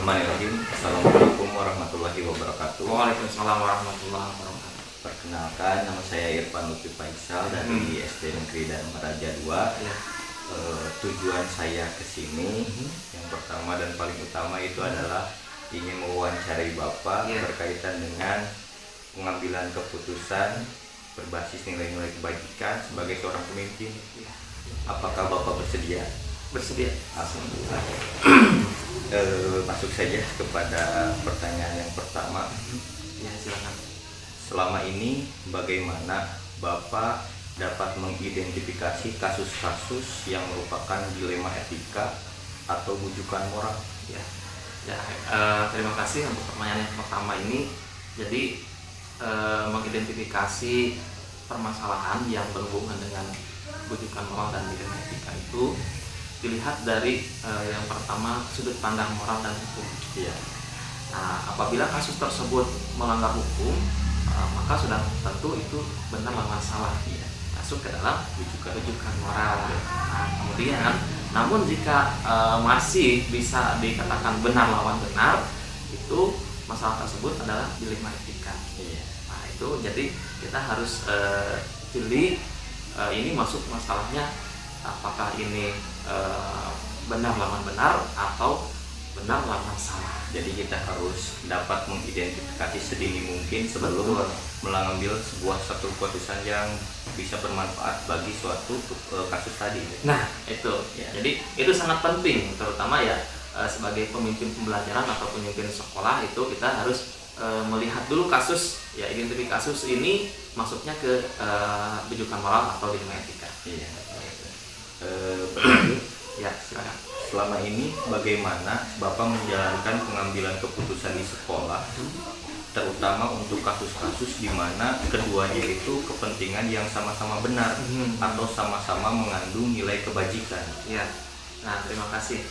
Bismillahirrahmanirrahim. Assalamualaikum warahmatullahi wabarakatuh. Waalaikumsalam warahmatullahi wabarakatuh. Perkenalkan, nama saya Irfan Lutfi Faisal dari SD Negeri Dharma Raja 2. Ya. Tujuan saya ke sini yang pertama dan paling utama itu adalah ingin mewawancarai Bapak berkaitan dengan pengambilan keputusan berbasis nilai-nilai kebajikan sebagai seorang pemimpin. Apakah Bapak bersedia? Bersedia. Alhamdulillah. Masuk saja kepada pertanyaan yang pertama. Ya, silakan. Selama ini bagaimana Bapak dapat mengidentifikasi kasus-kasus yang merupakan dilema etika atau bujukan moral? Terima kasih untuk pertanyaan yang pertama ini. Jadi mengidentifikasi permasalahan yang berhubungan dengan bujukan moral dan dilema etika itu dilihat dari yang pertama sudut pandang moral dan hukum. Nah, apabila kasus tersebut melanggar hukum, maka sudah tentu itu benar lawan salah, masuk ke dalam bujukan moral. Nah, kemudian, namun jika masih bisa dikatakan benar lawan benar, itu masalah tersebut adalah dilema etika. Nah, itu jadi kita harus jeli ini masuk masalahnya apakah ini benar lawan benar atau benar lawan salah. Jadi kita harus dapat mengidentifikasi sedini mungkin sebelum mengambil satu keputusan yang bisa bermanfaat bagi suatu kasus tadi. Nah, itu jadi itu sangat penting, terutama sebagai pemimpin pembelajaran atau pemimpin sekolah itu kita harus melihat dulu kasus, identifikasi kasus ini masuknya ke bujukan moral atau dilema etika. Silakan. Selama ini bagaimana Bapak menjalankan pengambilan keputusan di sekolah, terutama untuk kasus-kasus di mana keduanya itu kepentingan yang sama-sama benar atau sama-sama mengandung nilai kebajikan? Nah, terima kasih.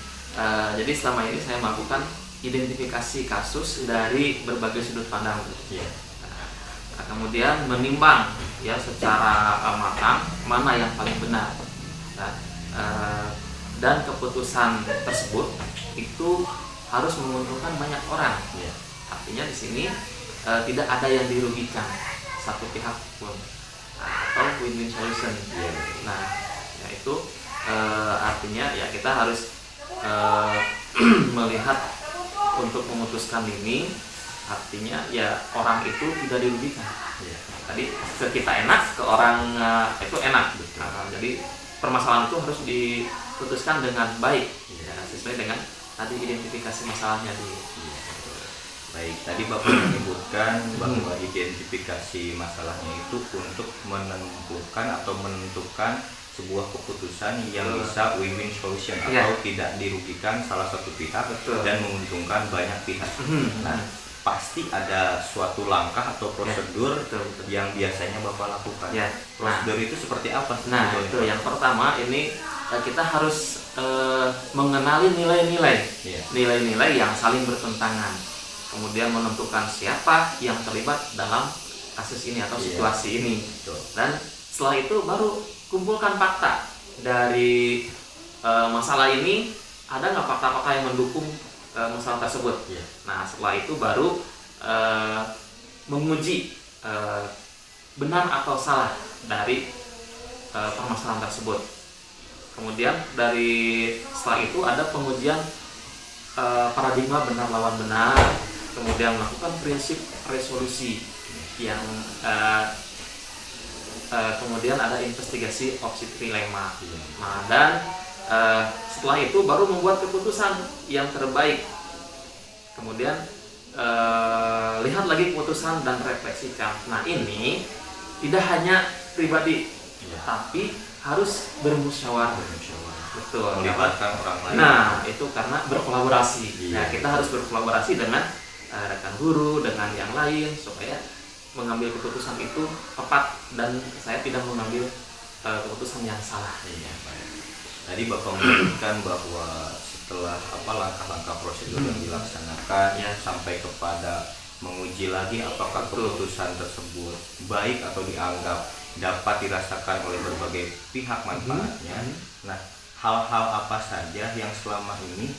Jadi selama ini saya melakukan identifikasi kasus dari berbagai sudut pandang. Nah, kemudian menimbang secara matang mana yang paling benar. Dan keputusan tersebut itu harus menguntungkan banyak orang. Artinya di sini tidak ada yang dirugikan satu pihak pun, atau win-win solution. Nah, itu artinya kita harus melihat untuk memutuskan ini, artinya orang itu tidak dirugikan. Tadi ke kita enak, ke orang itu enak. Jadi permasalahan itu harus diputuskan dengan baik, sesuai dengan tadi identifikasi masalahnya di. Baik, tadi Bapak menyebutkan bahwa identifikasi masalahnya itu untuk menentukan sebuah keputusan yang bisa win-win solution atau tidak dirugikan salah satu pihak dan menguntungkan banyak pihak. Nah, pasti ada suatu langkah atau prosedur yang biasanya Bapak lakukan. Prosedur itu seperti apa? Nah, itu yang pertama ini kita harus mengenali nilai-nilai yang saling bertentangan, kemudian menentukan siapa yang terlibat dalam kasus ini atau situasi ini, dan setelah itu baru kumpulkan fakta dari masalah ini. Ada nggak fakta-fakta yang mendukung masalah tersebut? Nah, setelah itu baru menguji benar atau salah dari permasalahan tersebut. Kemudian setelah itu ada pengujian paradigma benar lawan benar, kemudian melakukan prinsip resolusi yang kemudian ada investigasi opsi trilema. Nah, dan setelah itu baru membuat keputusan yang terbaik. Kemudian lihat lagi keputusan dan refleksikan. Nah, ini tidak hanya pribadi, tapi harus bermusyawarah. Betul. Melibatkan orang lain. Nah, itu karena berkolaborasi. Nah, kita harus berkolaborasi dengan rekan guru, dengan yang lain supaya mengambil keputusan itu tepat dan saya tidak mengambil keputusan yang salah. Tadi Bapak menyebutkan bahwa setelah langkah-langkah prosedur yang dilaksanakan sampai kepada menguji lagi apakah keputusan tersebut baik atau dianggap dapat dirasakan oleh berbagai pihak manfaatnya. Nah, hal-hal apa saja yang selama ini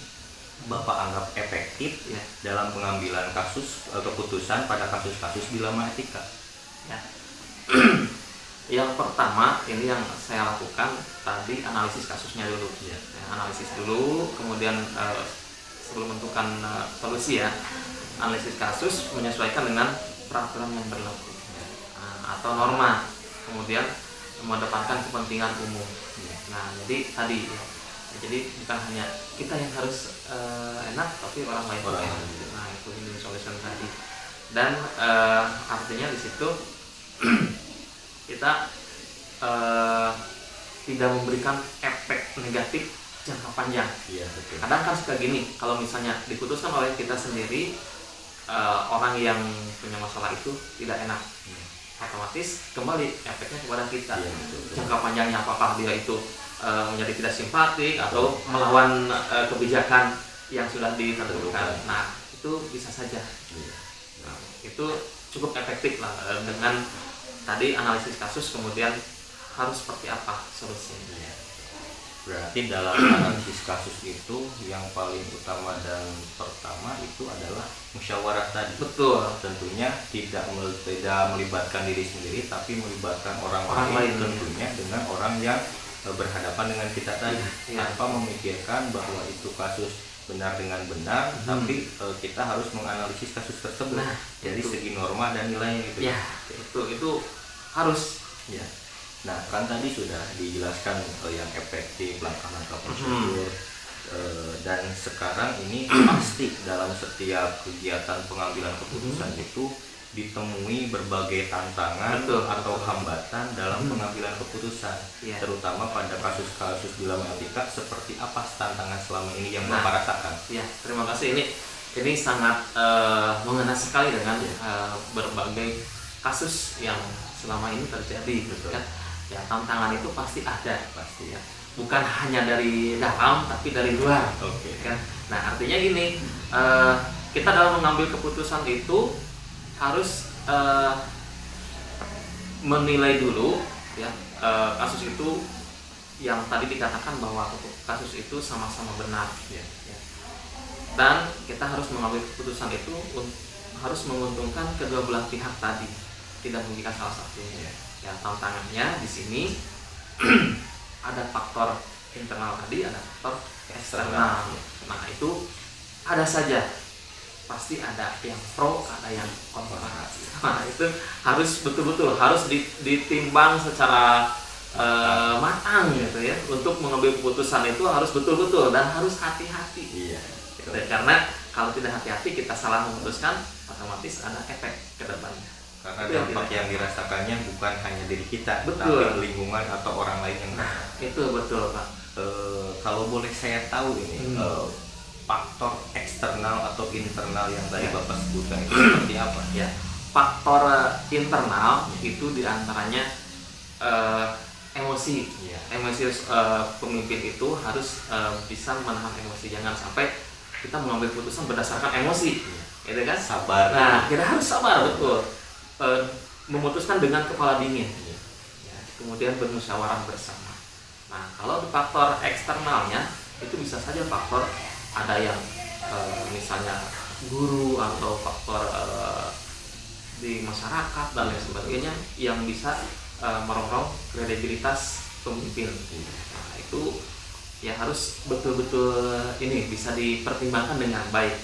Bapak anggap efektif ya, dalam pengambilan keputusan pada kasus-kasus dilema etika? ya. Yang pertama ini yang saya lakukan tadi, analisis kasusnya dulu ya, analisis dulu, kemudian sebelum menentukan solusi ya, analisis kasus menyesuaikan dengan peraturan yang berlaku atau norma, kemudian mengedepankan kepentingan umum. Nah jadi tadi ya, jadi bukan hanya kita yang harus enak, tapi orang lain juga enak. Nah itu win-win solution tadi. Dan artinya di situ kita tidak memberikan efek negatif jangka panjang. Iya, betul. Kadang kan suka gini, kalau misalnya diputuskan oleh kita sendiri, orang yang punya masalah itu tidak enak, otomatis kembali efeknya kepada kita. Iya, betul. Jangka panjangnya apakah dia itu menjadi tidak simpatik atau melawan kebijakan yang sudah ditentukan. Nah itu bisa saja. Nah, itu cukup efektif lah dengan tadi analisis kasus, kemudian harus seperti apa solusinya. Berarti dalam analisis kasus itu yang paling utama dan pertama itu adalah musyawarah tadi. Betul. Tentunya tidak melibatkan diri sendiri, tapi melibatkan orang lain, tentunya dengan orang yang berhadapan dengan kita tadi, tanpa memikirkan bahwa itu kasus benar dengan benar, tapi kita harus menganalisis kasus tersebut dari segi norma dan nilainya gitu. Ya, itu harus. Ya. Nah, kan tadi sudah dijelaskan yang efektif, langkah-langkah prosedur, dan sekarang ini pasti dalam setiap kegiatan pengambilan keputusan itu ditemui berbagai tantangan atau hambatan dalam pengambilan keputusan, terutama pada kasus-kasus dilema etika. Seperti apa tantangan selama ini yang Bapak rasakan? Ya, terima kasih. Ini sangat mengena sekali dengan berbagai kasus yang selama ini terjadi. Betul. Ya, tantangan itu pasti ada, pasti ya. Bukan hanya dari dalam, tapi dari luar. Oke. Kan? Nah, artinya gini, kita dalam mengambil keputusan itu harus menilai dulu ya, kasus itu yang tadi dikatakan bahwa kasus itu sama-sama benar ya. Dan kita harus mengambil keputusan itu harus menguntungkan kedua belah pihak tadi, tidak merugikan salah satunya ya. Tantangannya di sini ada faktor internal tadi, ada faktor eksternal. Nah itu ada saja, pasti ada yang pro, ada yang kontra. Nah itu harus betul-betul harus ditimbang secara matang gitu ya. Untuk mengambil keputusan itu harus betul-betul dan harus hati-hati. Iya. Gitu. Karena kalau tidak hati-hati, kita salah memutuskan, otomatis ada efek ke depannya. Karena dampak yang dirasakannya bukan hanya diri kita, betul, tapi lingkungan atau orang lain yang itu betul Pak. Kalau boleh saya tahu ini faktor eksternal atau internal yang tadi Bapak sebutkan itu seperti apa? Ya, faktor internal itu diantaranya emosi. Emosi pemimpin itu harus bisa menahan emosi, jangan sampai kita mengambil keputusan berdasarkan emosi, gitu kan? Sabar. Nah, kita harus sabar, betul. Memutuskan dengan kepala dingin, ya, kemudian bermusyawarah bersama. Nah, kalau faktor eksternalnya itu bisa saja faktor ada yang misalnya guru atau faktor di masyarakat dan lain sebagainya yang bisa merongrong kredibilitas pemimpin. Nah, itu ya harus betul-betul ini bisa dipertimbangkan dengan baik.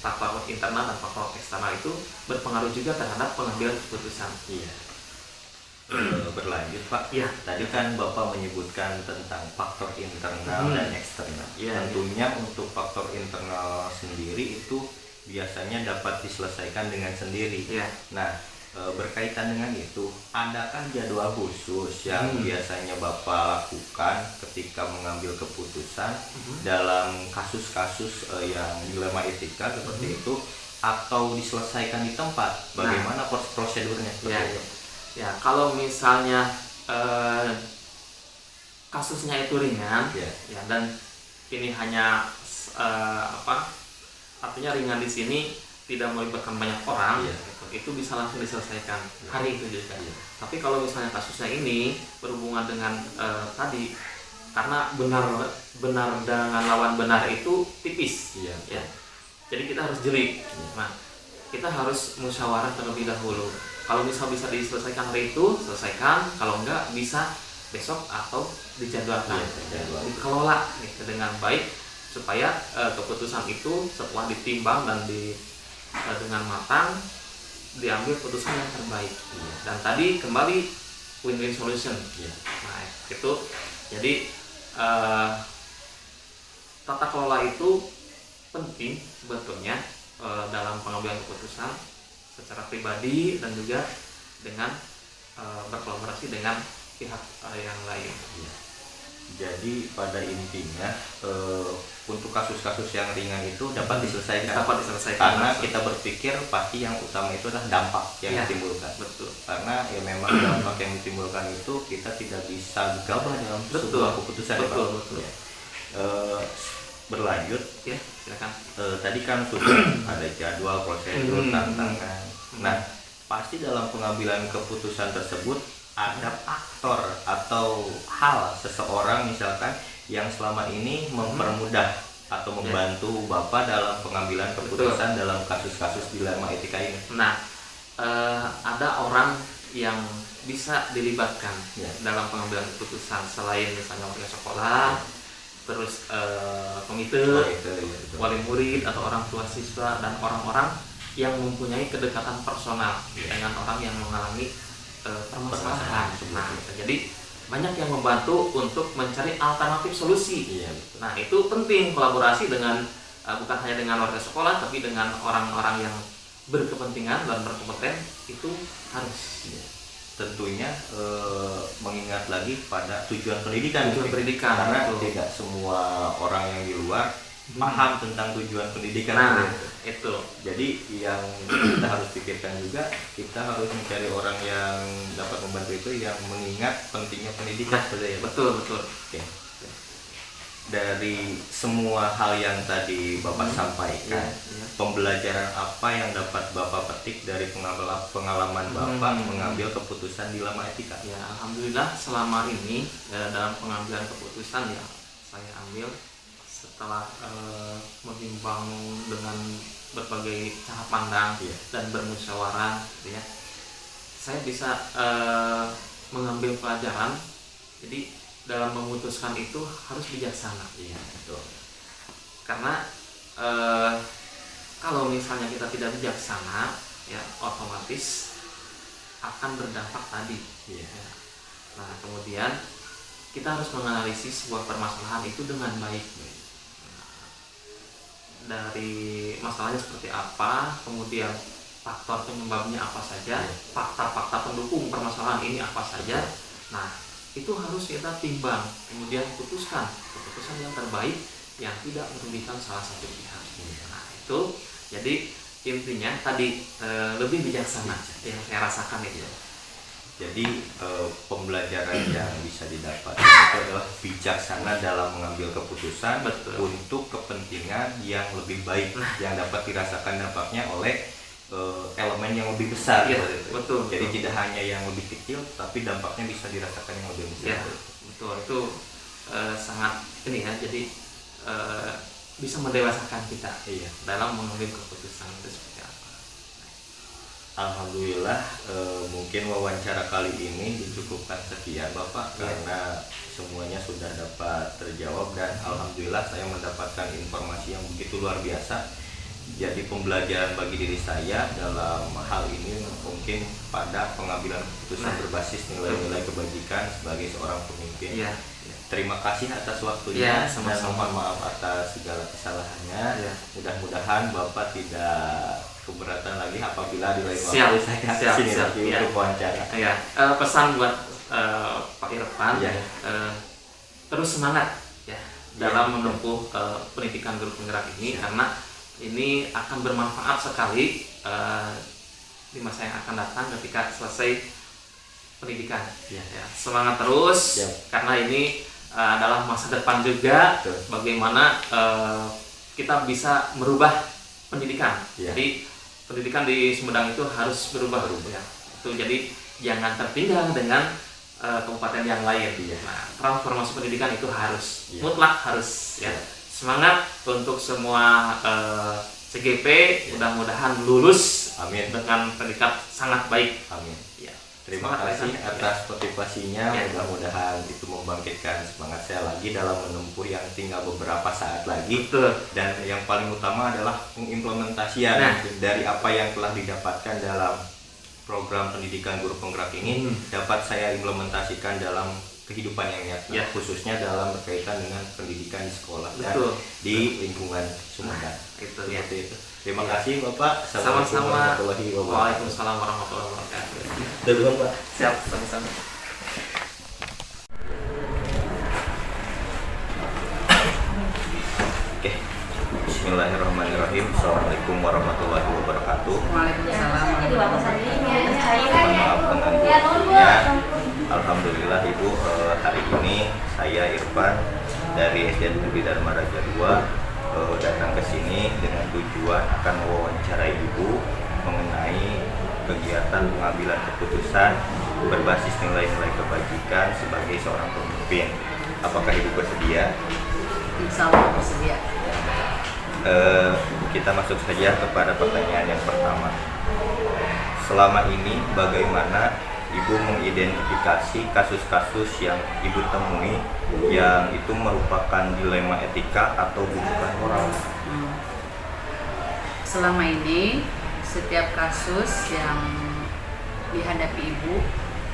Faktor internal dan faktor eksternal itu berpengaruh juga terhadap pengambilan keputusan. Iya. Berlanjut Pak. Ya. Tadi kan Bapak menyebutkan tentang faktor internal dan eksternal. Tentunya untuk faktor internal sendiri itu biasanya dapat diselesaikan dengan sendiri. Nah, berkaitan dengan itu, adakah jadwal khusus yang biasanya Bapak lakukan ketika mengambil keputusan dalam kasus-kasus yang dilema etika seperti itu, atau diselesaikan di tempat? Bagaimana prosedurnya seperti itu? Ya, kalau misalnya kasusnya itu ringan, ya, dan ini hanya artinya ringan di sini tidak melibatkan banyak orang, itu bisa langsung diselesaikan hari itu juga. Tapi kalau misalnya kasusnya ini berhubungan dengan tadi karena benar dengan lawan benar itu tipis. Iya. Ya. Jadi kita harus jeli. Nah, kita harus musyawarah terlebih dahulu. Kalau misal bisa diselesaikan hari itu, selesaikan. Kalau enggak, bisa besok atau dijadwalkan. Dikelola gitu, dengan baik supaya keputusan itu setelah ditimbang dan dengan matang diambil keputusan yang terbaik. Dan tadi kembali win-win solution. Nah, itu jadi tata kelola itu penting sebetulnya dalam pengambilan keputusan secara pribadi dan juga dengan berkolaborasi dengan pihak yang lain. Jadi pada intinya untuk kasus-kasus yang ringan itu dapat diselesaikan. Karena kita berpikir pasti yang utama itu adalah dampak yang ditimbulkan. Betul. Karena ya memang dampak yang ditimbulkan itu kita tidak bisa gegabah dalam sebuah keputusan. Betul. Berlanjut. Ya, silakan. Tadi kan sudah ada jadwal, prosedur, tantangan. Nah, pasti dalam pengambilan keputusan tersebut ada faktor atau hal seseorang misalkan yang selama ini mempermudah atau membantu Bapak dalam pengambilan keputusan dalam kasus-kasus dilema etika ini. Nah, ada orang yang bisa dilibatkan dalam pengambilan keputusan selain misalnya warga sekolah, terus komite, wali murid atau orang tua siswa dan orang-orang yang mempunyai kedekatan personal dengan orang yang mengalami permasalahan. Nah, jadi banyak yang membantu untuk mencari alternatif solusi. Nah, itu penting kolaborasi dengan bukan hanya dengan warga sekolah, tapi dengan orang-orang yang berkepentingan dan berkompeten itu harus. Tentunya mengingat lagi pada tujuan pendidikan. Karena tidak semua orang yang di luar paham tentang tujuan pendidikan. Nah, itu. Jadi yang kita harus pikirkan juga, kita harus mencari orang yang dapat membantu itu yang mengingat pentingnya pendidikan. Betul. Oke. Dari semua hal yang tadi Bapak sampaikan, pembelajaran apa yang dapat Bapak petik dari pengalaman Bapak mengambil keputusan dilema etika? Ya, alhamdulillah selama ini dalam pengambilan keputusan yang saya ambil setelah menimbang dengan berbagai cara pandang dan bermusyawarah, saya bisa mengambil pelajaran. Jadi dalam memutuskan itu harus bijaksana. Karena kalau misalnya kita tidak bijaksana, ya otomatis akan berdampak tadi. Nah, kemudian kita harus menganalisis sebuah permasalahan itu dengan baik. Dari masalahnya seperti apa, kemudian faktor penyebabnya apa saja, fakta-fakta pendukung permasalahan ini apa saja. Nah, itu harus kita timbang, kemudian putuskan keputusan yang terbaik yang tidak merugikan salah satu pihak. Nah, itu jadi intinya tadi lebih bijaksana yang saya rasakan itu. Jadi pembelajaran yang bisa didapat itu adalah bijaksana dalam mengambil keputusan. Untuk kepentingan yang lebih baik yang dapat dirasakan dampaknya oleh elemen yang lebih besar. Jadi tidak hanya yang lebih kecil, tapi dampaknya bisa dirasakan yang lebih besar. Betul, itu sangat ini ya. Jadi bisa mendewasakan kita dalam mengambil keputusan itu seperti apa. Alhamdulillah, mungkin wawancara kali ini dicukupkan sekian Bapak, karena semuanya sudah dapat terjawab dan alhamdulillah saya mendapatkan informasi yang begitu luar biasa. Jadi pembelajaran bagi diri saya dalam hal ini mungkin pada pengambilan keputusan berbasis nilai-nilai kebajikan sebagai seorang pemimpin. Terima kasih atas waktunya dan mohon maaf atas segala kesalahannya. Mudah-mudahan Bapak tidak keberatan lagi apabila di lain waktu saya sini lagi untuk wawancara. Pesan buat Pak Irfan, terus semangat dalam menempuh pendidikan guru penggerak ini, karena ini akan bermanfaat sekali di masa yang akan datang ketika selesai pendidikan. Semangat terus, karena ini adalah masa depan juga. Bagaimana kita bisa merubah pendidikan. Jadi pendidikan di Sumedang itu harus berubah. Itu jadi jangan tertinggal dengan kabupaten yang lain. Iya. Nah, transformasi pendidikan itu harus Iya. mutlak harus ya. Iya. Semangat untuk semua CGP, Iya. mudah-mudahan lulus Amin. dengan predikat sangat baik. Amin. Ya. Terima Semangat, kasih Pak. atas motivasinya. Ya. Mudah-mudahan itu membangkitkan semangat saya lagi dalam menempuh yang tinggal beberapa saat lagi. Betul. Dan yang paling utama adalah pengimplementasian Nah. dari apa yang telah didapatkan dalam program pendidikan guru penggerak ini dapat saya implementasikan dalam kehidupan yang nyata, Ya. khususnya dalam berkaitan dengan pendidikan di sekolah Betul. dan di lingkungan Sumedang. Itu ya. Seperti itu. Terima Ya. kasih Bapak. Assalamualaikum Sama-sama. warahmatullahi wabarakatuh. Waalaikumsalam warahmatullahi wabarakatuh. Duluan Pak. Siap, sama-sama. Oke. Bismillahirrahmanirrahim. Assalamualaikum warahmatullahi wabarakatuh. Waalaikumsalam. Mohon maaf mengganggunya. Alhamdulillah Ibu, hari ini saya Irfan dari SD Negeri Dharma Raja 2 datang ke sini dengan tujuan akan mewawancarai Ibu mengenai kegiatan pengambilan keputusan berbasis nilai-nilai kebajikan sebagai seorang pemimpin. Apakah Ibu bersedia? Insya Allah bersedia. Kita masuk saja kepada pertanyaan yang pertama. Selama ini bagaimana Ibu mengidentifikasi kasus-kasus yang Ibu temui yang itu merupakan dilema etika atau bujukan moral? Selama ini setiap kasus yang dihadapi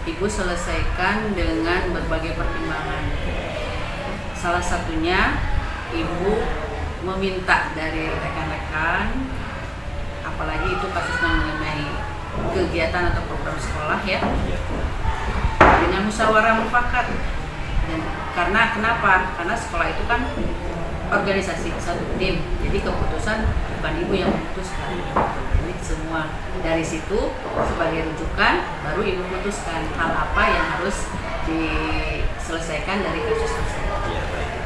ibu selesaikan dengan berbagai pertimbangan. Salah satunya ibu meminta dari rekan-rekan, apalagi itu kasusnya mengenai kegiatan atau program sekolah ya, dengan musyawarah mufakat. Dan karena kenapa? Karena sekolah itu kan organisasi satu tim, jadi keputusan bukan ibu yang memutuskan. Jadi semua dari situ sebagai rujukan baru ibu putuskan hal apa yang harus diselesaikan dari kasus tersebut. Ya, baik.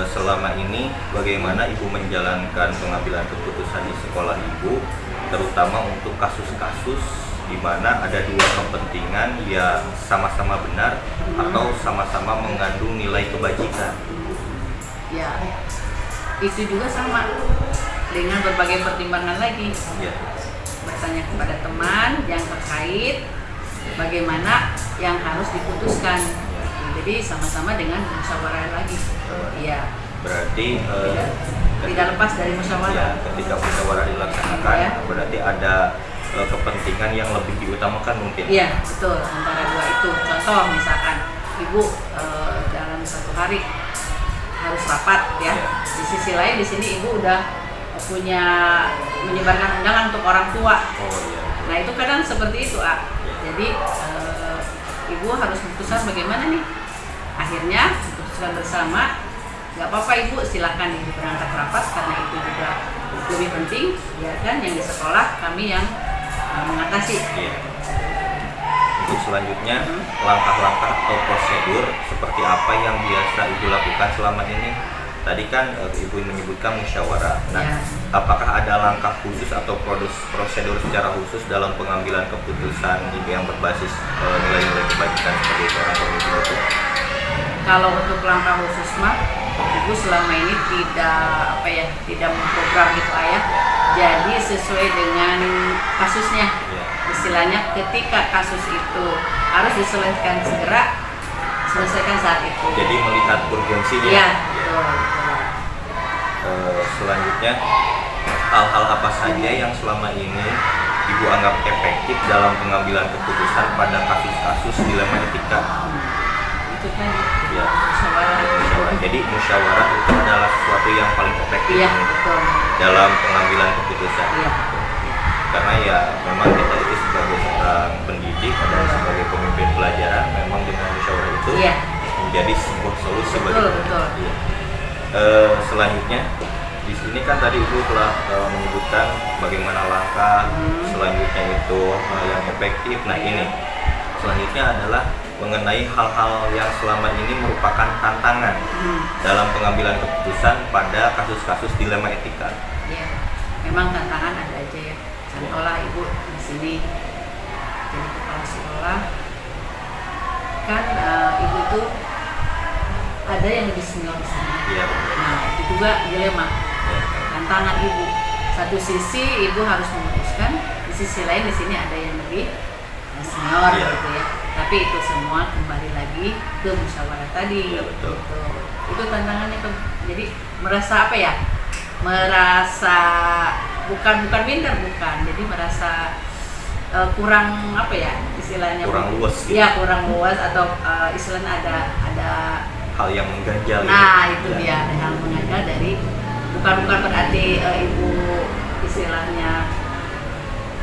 Selama ini bagaimana Ibu menjalankan pengambilan keputusan di sekolah Ibu, terutama untuk kasus-kasus di mana ada dua kepentingan yang sama-sama benar atau sama-sama mengandung nilai kebajikan? Ya, itu juga sama dengan berbagai pertimbangan lagi. Ya. Bertanya kepada teman yang terkait bagaimana yang harus diputuskan. Jadi sama-sama dengan musyawarah lagi. Iya. Berarti Tidak lepas dari ya, musyawarah. ketika musyawarah dilaksanakan Ya. berarti ada kepentingan yang lebih diutamakan mungkin. Iya, betul. Antara dua itu. Contoh misalkan ibu dalam satu hari harus rapat ya. Ya. Di sisi lain di sini ibu udah punya menyebarkan undangan untuk orang tua. Oh iya. Nah itu kadang seperti itu, A. Jadi ibu harus memutuskan bagaimana nih. Akhirnya diputuskan bersama. Gak apa-apa ibu, silahkan ibu berangkat rapat karena itu juga lebih penting, ya kan? Yang di sekolah kami yang mengatasi. Iya. Untuk selanjutnya, langkah-langkah atau prosedur seperti apa yang biasa Ibu lakukan selama ini? Tadi kan Ibu menyebutkan musyawarah. Nah, Ya. apakah ada langkah khusus atau prosedur secara khusus dalam pengambilan keputusan Ibu yang berbasis nilai-nilai kebajikan sebagai seorang pemimpin itu? Kalau untuk langkah khusus mah, ibu selama ini tidak memprogram gitu ayah. Jadi sesuai dengan kasusnya. Ya. Istilahnya ketika kasus itu harus diselesaikan segera, selesaikan saat itu. Jadi melihat urgensinya. Iya, betul. Selanjutnya, hal-hal apa saja yang selama ini Ibu anggap efektif dalam pengambilan keputusan pada kasus-kasus dilema etika? Itu kan Ya. musyawarah. Musyawarah. Jadi musyawarah itu adalah sesuatu yang paling efektif Iya, betul. dalam pengambilan keputusan. Iya. Karena ya memang kita itu sebagai seorang pendidik dan sebagai pemimpin pelajaran memang dengan musyawarah itu Iya. menjadi sebuah solusi bagi Betul, kita. betul. Iya. Selanjutnya di sini kan tadi Ibu telah menyebutkan bagaimana langkah selanjutnya itu yang efektif. Nah ini selanjutnya adalah mengenai hal-hal yang selama ini merupakan tantangan dalam pengambilan keputusan pada kasus-kasus dilema etika. Ya, memang tantangan ada aja ya. Contohlah ibu di sini jadi kepala sekolah, kan ibu tuh ada yang lebih senior di sana. Iya. Nah itu juga dilema, tantangan ibu. Satu sisi ibu harus memutuskan, di sisi lain di sini ada yang lebih senior gitu ya. Tapi itu semua kembali lagi ke musyawarah tadi. Iya, betul. Gitu. Itu tantangannya jadi merasa apa ya? Merasa bukan minder, bukan. Jadi merasa kurang apa ya istilahnya? Kurang luas. Gitu. Iya, kurang luas atau istilahnya ada hal yang mengganjal. Nah itu dia, ada hal mengganjal dari bukan berarti ibu istilahnya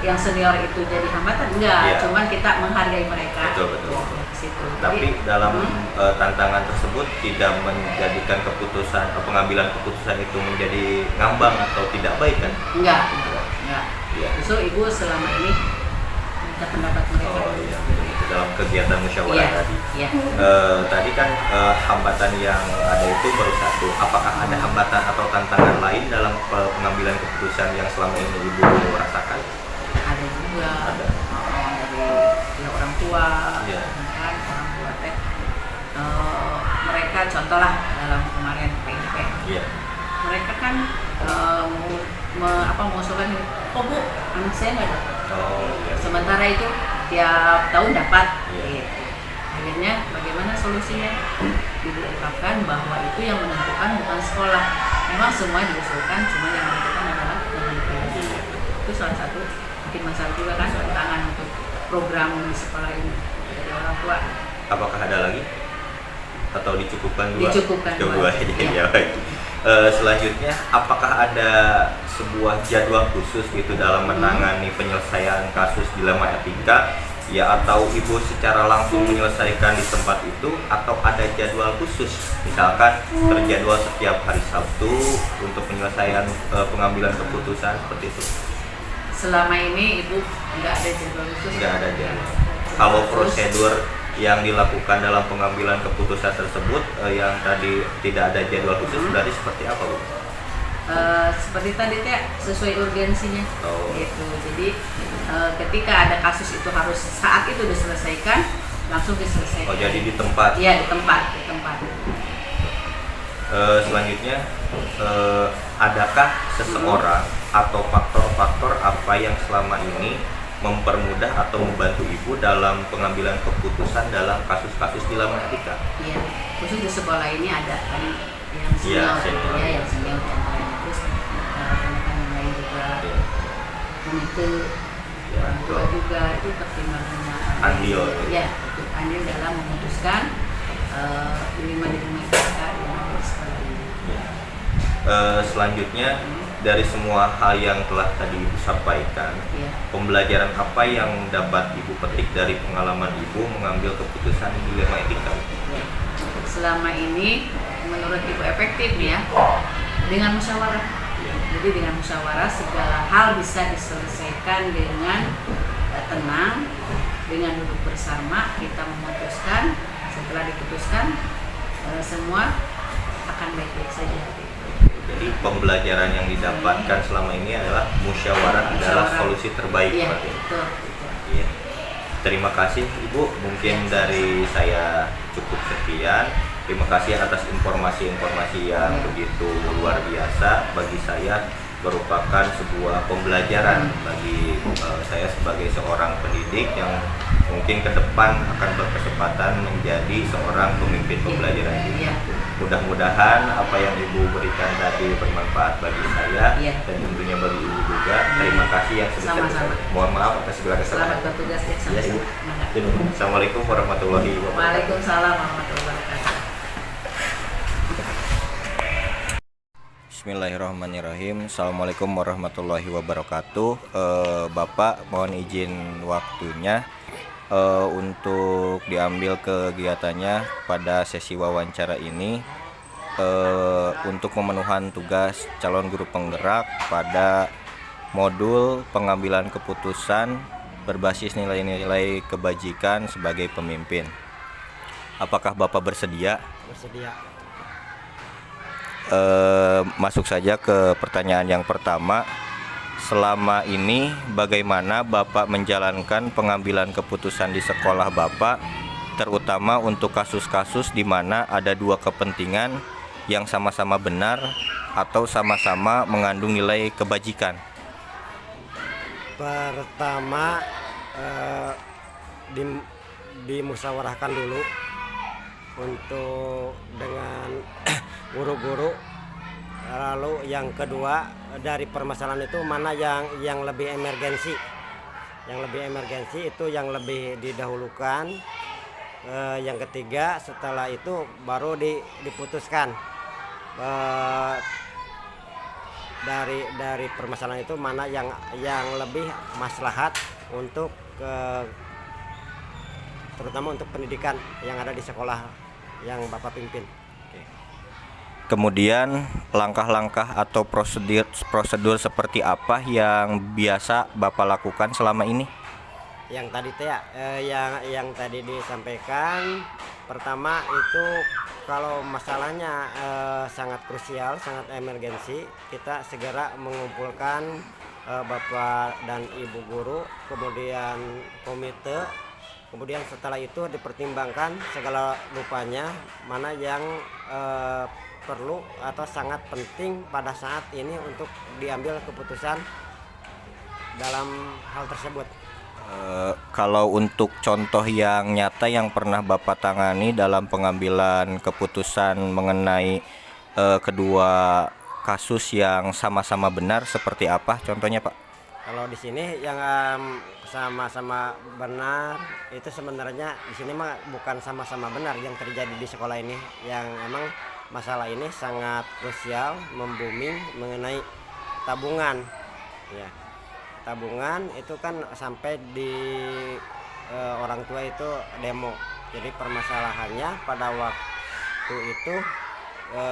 yang senior itu jadi hambatan, enggak, cuman kita menghargai mereka. Betul. Situ. Tapi dalam tantangan tersebut tidak menjadikan keputusan pengambilan keputusan itu menjadi ngambang atau tidak baik kan? Enggak. Iya. Justru ibu selama ini minta pendapat mereka. Oh iya, betul. Dalam kegiatan musyawarah tadi. Iya. Tadi kan hambatan yang ada itu baru satu. Apakah ada hambatan atau tantangan lain dalam pengambilan keputusan yang selama ini ibu rasakan? Ada juga. Ada. Dari orang tua, Iya. kan orang tua teh mereka contoh lah dalam kemarin PIP. Iya. Mereka kan mengusulkan ini, kok bu anak saya nggak dapat. Oh iya. Sementara itu tiap tahun dapat. Iya. Gitu. Akhirnya bagaimana solusinya? Ibu ungkapkan bahwa itu yang menentukan bukan sekolah. Memang semua diusulkan, cuma yang menentukan adalah pribadi. Itu salah satu mungkin masalah juga kan tantangan untuk program di sekolah ini dari orang tua. Apakah ada lagi? Atau dicukupkan dua? Dicukupkan dua. Ya, baik. Selanjutnya, apakah ada sebuah jadwal khusus gitu dalam menangani penyelesaian kasus dilema etika, ya atau ibu secara langsung menyelesaikan di tempat itu, atau ada jadwal khusus, misalkan terjadwal setiap hari Sabtu untuk penyelesaian pengambilan keputusan seperti itu? Selama ini ibu nggak ada jadwal khusus. Nggak ada jadwal. Kalau prosedur yang dilakukan dalam pengambilan keputusan tersebut yang tadi tidak ada jadwal khusus, berarti seperti apa, Bu? Seperti tadi teh sesuai urgensinya. Oh. Gitu. Jadi ketika ada kasus itu harus saat itu diselesaikan, langsung diselesaikan. Oh, jadi di tempat? Iya, di tempat. Selanjutnya, adakah seseorang atau faktor-faktor apa yang selama ini mempermudah atau membantu ibu dalam pengambilan keputusan dalam kasus-kasus dilema etika? Iya, khusus di sekolah ini ada kan yang senior, yang senior contohnya, terus rekan-rekan yang lain juga, itu orang tua juga, itu pertimbangannya andil. Ya, andil dalam memutuskan dilema etika yang ada di sekolah ini. Selanjutnya, dari semua hal yang telah tadi ibu sampaikan, pembelajaran apa yang dapat ibu petik dari pengalaman ibu mengambil keputusan dilema etika? Selama ini menurut ibu efektif ya dengan musyawarah. Jadi dengan musyawarah segala hal bisa diselesaikan dengan tenang, dengan duduk bersama kita memutuskan. Setelah diputuskan semua akan baik-baik saja. Jadi pembelajaran yang didapatkan selama ini adalah musyawarah adalah solusi terbaik. Iya, betul. Iya. Terima kasih Ibu, mungkin dari saya cukup sekian. Terima kasih atas informasi-informasi yang begitu luar biasa bagi saya, merupakan sebuah pembelajaran bagi saya sebagai seorang pendidik yang mungkin ke depan akan berkesempatan menjadi seorang pemimpin pembelajaran ini. Mudah-mudahan apa yang Ibu berikan tadi bermanfaat bagi saya dan tentunya bagi Ibu juga. Terima kasih yang sebesar-besarnya. Mohon maaf atas segala kesalahan. Selamat bertugas ya, Ya, Ibu. Assalamualaikum warahmatullahi wabarakatuh. Waalaikumsalam warahmatullahi wabarakatuh. Bismillahirrahmanirrahim. Assalamualaikum warahmatullahi wabarakatuh. Bapak, mohon izin waktunya untuk diambil kegiatannya pada sesi wawancara ini untuk pemenuhan tugas calon guru penggerak pada modul pengambilan keputusan berbasis nilai-nilai kebajikan sebagai pemimpin. Apakah Bapak bersedia? Bersedia. Masuk saja ke pertanyaan yang pertama. Selama ini bagaimana Bapak menjalankan pengambilan keputusan di sekolah Bapak terutama untuk kasus-kasus di mana ada dua kepentingan yang sama-sama benar atau sama-sama mengandung nilai kebajikan? Pertama dimusyawarahkan dulu untuk dengan guru-guru. Lalu yang kedua, dari permasalahan itu mana yang lebih emergensi. Yang lebih emergensi itu yang lebih didahulukan. Yang ketiga, setelah itu baru diputuskan dari permasalahan itu mana yang lebih maslahat untuk terutama untuk pendidikan yang ada di sekolah yang Bapak pimpin. Kemudian langkah-langkah atau prosedur seperti apa yang biasa Bapak lakukan selama ini? Yang tadi yang tadi disampaikan, pertama itu kalau masalahnya sangat krusial, sangat emergensi, kita segera mengumpulkan Bapak dan Ibu guru, kemudian komite, kemudian setelah itu dipertimbangkan segala rupanya mana yang perlu atau sangat penting pada saat ini untuk diambil keputusan dalam hal tersebut. Kalau untuk contoh yang nyata yang pernah Bapak tangani dalam pengambilan keputusan mengenai kedua kasus yang sama-sama benar, seperti apa contohnya, Pak? Kalau di sini yang sama-sama benar itu sebenarnya di sini mah bukan sama-sama benar yang terjadi di sekolah ini, yang emang masalah ini sangat krusial, membooming mengenai tabungan. Ya, tabungan itu kan sampai di orang tua itu demo. Jadi permasalahannya pada waktu itu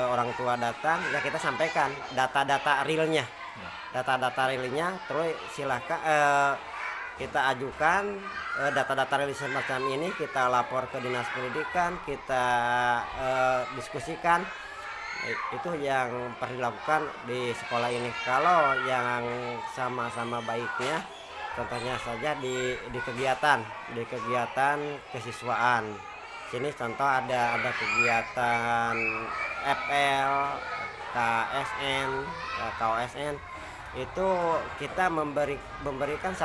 orang tua datang, ya kita sampaikan data-data realnya, terus silahkan kita ajukan data-data real semacam ini, kita lapor ke dinas pendidikan, kita diskusikan. Itu yang perlu dilakukan di sekolah ini. Kalau yang sama-sama baiknya, contohnya saja di kegiatan kesiswaan. Sini contoh ada kegiatan FL, KSN, KOSN. Itu kita memberikan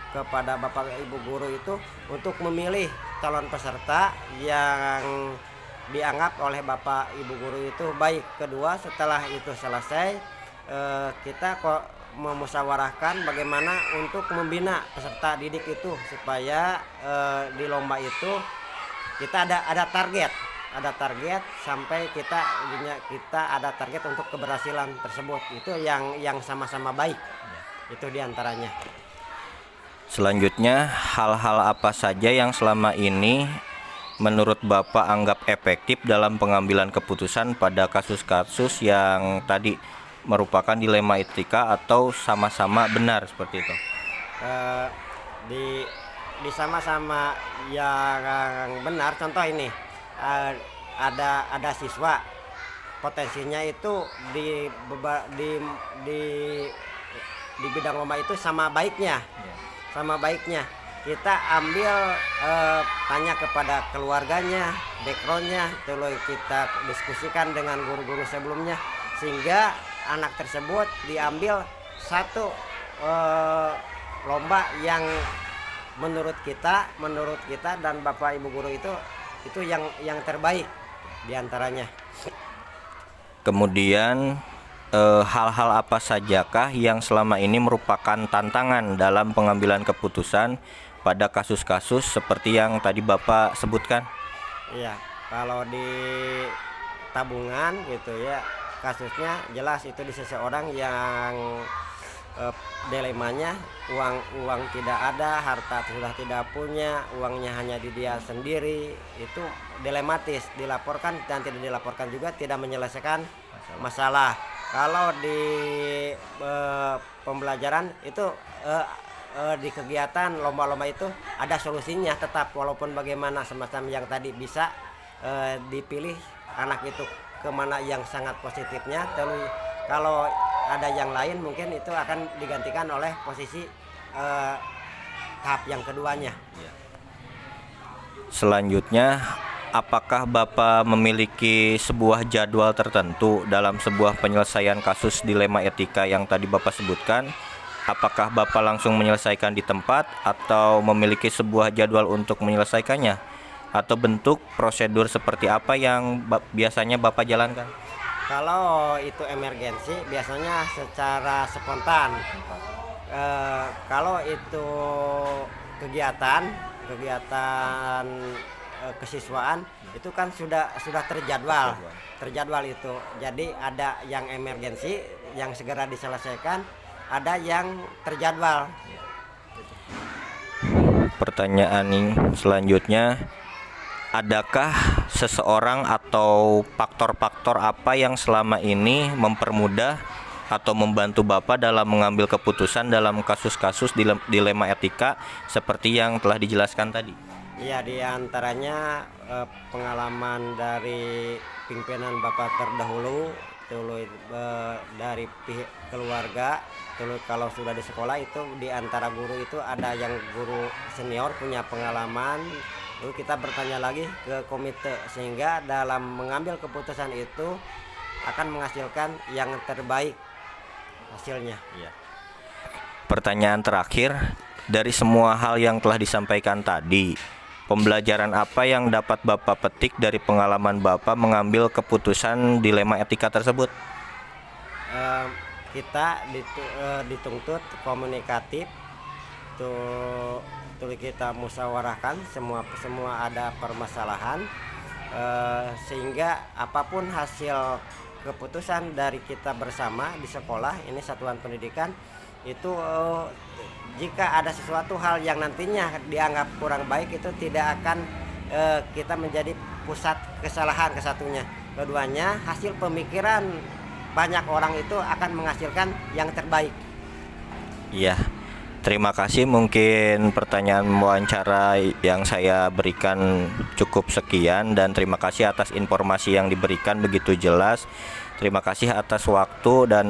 kepada Bapak Ibu guru itu untuk memilih calon peserta yang dianggap oleh Bapak Ibu guru itu baik. Kedua, setelah itu selesai, kita kok memusyawarahkan bagaimana untuk membina peserta didik itu supaya di lomba itu kita ada target sampai kita ada target untuk keberhasilan tersebut. Itu yang sama-sama baik. Itu diantaranya. Selanjutnya, hal-hal apa saja yang selama ini menurut Bapak anggap efektif dalam pengambilan keputusan pada kasus-kasus yang tadi merupakan dilema etika atau sama-sama benar seperti itu? Di sama-sama yang benar, contoh ini ada siswa potensinya itu di bidang lomba itu sama baiknya kita ambil tanya kepada keluarganya, backgroundnya, terus kita diskusikan dengan guru-guru sebelumnya sehingga anak tersebut diambil satu lomba yang menurut kita dan Bapak Ibu guru itu yang terbaik diantaranya. Kemudian hal-hal apa sajakah yang selama ini merupakan tantangan dalam pengambilan keputusan pada kasus-kasus seperti yang tadi Bapak sebutkan? Iya, kalau di tabungan gitu ya, kasusnya jelas itu di seseorang yang dilemanya uang tidak ada, harta sudah tidak punya, uangnya hanya di dia sendiri. Itu dilematis, dilaporkan dan tidak dilaporkan juga tidak menyelesaikan masalah. Kalau di pembelajaran itu di kegiatan lomba-lomba itu ada solusinya tetap, walaupun bagaimana semacam yang tadi bisa dipilih anak itu kemana yang sangat positifnya. Terus kalau ada yang lain mungkin itu akan digantikan oleh posisi tahap yang keduanya. Selanjutnya, apakah Bapak memiliki sebuah jadwal tertentu dalam sebuah penyelesaian kasus dilema etika yang tadi Bapak sebutkan? Apakah Bapak langsung menyelesaikan di tempat atau memiliki sebuah jadwal untuk menyelesaikannya? Atau bentuk prosedur seperti apa yang biasanya Bapak jalankan? Kalau itu emergensi biasanya secara spontan. Kalau itu kegiatan kesiswaan itu kan sudah terjadwal itu. Jadi ada yang emergensi yang segera diselesaikan, ada yang terjadwal. Pertanyaan selanjutnya, adakah seseorang atau faktor-faktor apa yang selama ini mempermudah atau membantu Bapak dalam mengambil keputusan dalam kasus-kasus dilema etika seperti yang telah dijelaskan tadi? Ya, diantaranya pengalaman dari pimpinan Bapak terdahulu, dari pihak keluarga, kalau sudah di sekolah itu diantara guru itu ada yang guru senior punya pengalaman, lalu kita bertanya lagi ke komite sehingga dalam mengambil keputusan itu akan menghasilkan yang terbaik hasilnya. Ya. Pertanyaan terakhir, dari semua hal yang telah disampaikan tadi, pembelajaran apa yang dapat Bapak petik dari pengalaman Bapak mengambil keputusan dilema etika tersebut? Kita dituntut komunikatif, tuh kita musyawarahkan semua ada permasalahan, sehingga apapun hasil keputusan dari kita bersama di sekolah ini satuan pendidikan itu, jika ada sesuatu hal yang nantinya dianggap kurang baik itu tidak akan kita menjadi pusat kesalahan ke satunya. Keduanya hasil pemikiran banyak orang itu akan menghasilkan yang terbaik. Iya. Terima kasih, mungkin pertanyaan wawancara yang saya berikan cukup sekian dan terima kasih atas informasi yang diberikan begitu jelas. Terima kasih atas waktu dan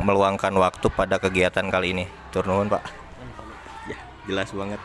meluangkan waktu pada kegiatan kali ini. Tur nuhun, Pak. Ya, jelas banget.